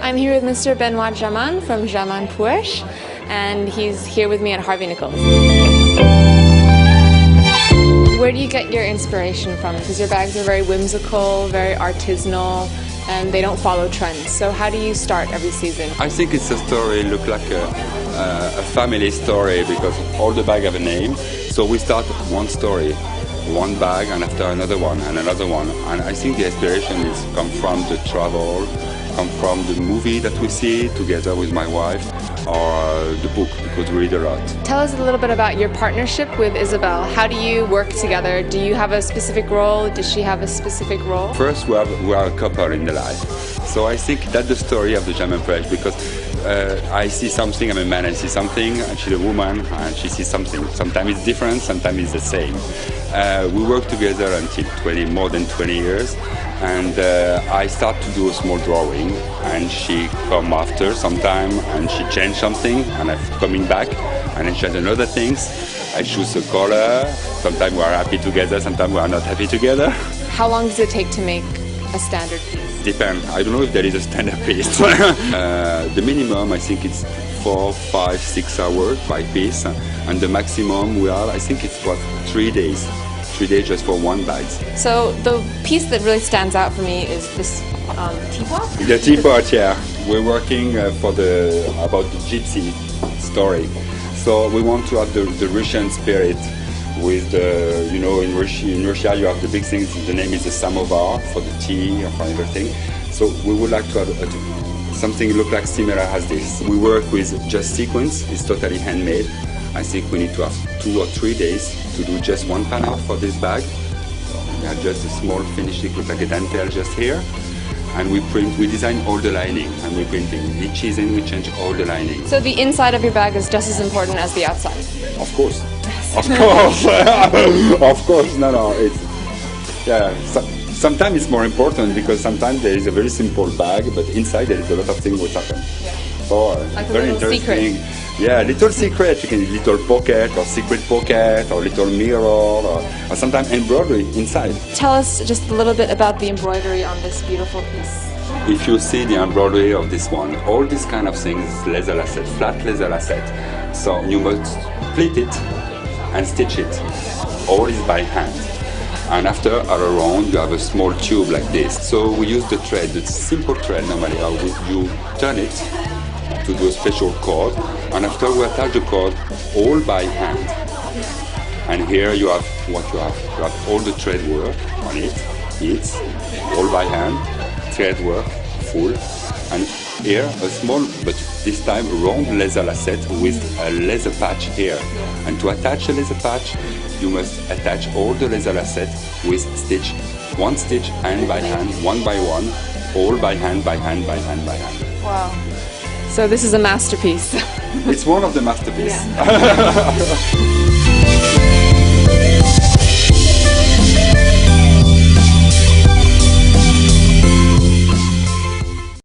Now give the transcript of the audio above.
I'm here with Mr. Benoit Jamin from JAMIN PUECH, and he's here with me at Harvey Nichols. Where do you get your inspiration from? Because your bags are very whimsical, very artisanal, and they don't follow trends. So how do you start every season? I think it's a story, look like a family story, because all the bags have a name. So we start one story, one bag, and after another one and another one. And I think the inspiration is come from the travel, come from the movie that we see together with my wife, or the book, because we read a lot. Tell us a little bit about your partnership with Isabel. How do you work together? Do you have a specific role? Does she have a specific role? First, we are a couple in the life. So I think that's the story of the JAMIN PUECH, because I see something, I'm a man, I see something, and she's a woman, and she sees something. Sometimes it's different, sometimes it's the same. We work together until more than 20 years, and I start to do a small drawing, and she come after sometime, and she change something, and I'm coming back, and then she has another things. I choose a color. Sometimes we are happy together, sometimes we are not happy together. How long does it take to make a standard piece? Depends. I don't know if there is a standard piece. The minimum, I think it's 4, 5, 6 hours by piece, and the maximum I think it's 3 days. 3 days just for one bag. So the piece that really stands out for me is this teapot? The teapot, yeah. We're working about the gypsy story. So we want to have the Russian spirit with the, in Russia you have the big things, the name is the samovar for the tea or for everything. So we would like to have something look like similar as this. We work with just sequins, it's totally handmade. I think we need to have 2 or 3 days to do just one panel for this bag. We have just a small finishing, look like a dentelle just here. And we design all the lining, and we're printing. Each season we change all the lining. So the inside of your bag is just as important as the outside? Of course. Of course. Of course. No. Sometimes it's more important, because sometimes there is a very simple bag, but inside there is a lot of things which happen. Yeah. So like a very little interesting. Secret. Yeah, little secret. You can little pocket or secret pocket or little mirror or sometimes embroidery inside. Tell us just a little bit about the embroidery on this beautiful piece. If you see the embroidery of this one, all these kind of things, leather lasset, flat leather lasset. So you must split it and stitch it. All is by hand. And after around you have a small tube like this. So we use the thread, the simple thread normally. You turn it to do a special cord, and after we attach the cord all by hand. And here you have what you have. You have all the thread work on it. It's all by hand, thread work, full. And here a small, but this time round leather lasset with a leather patch here. And to attach a leather patch, you must attach all the leather lasset with stitch. One stitch hand by hand, one by one, all by hand, by hand, by hand, by hand. Wow. So this is a masterpiece. It's one of the masterpieces. Yeah.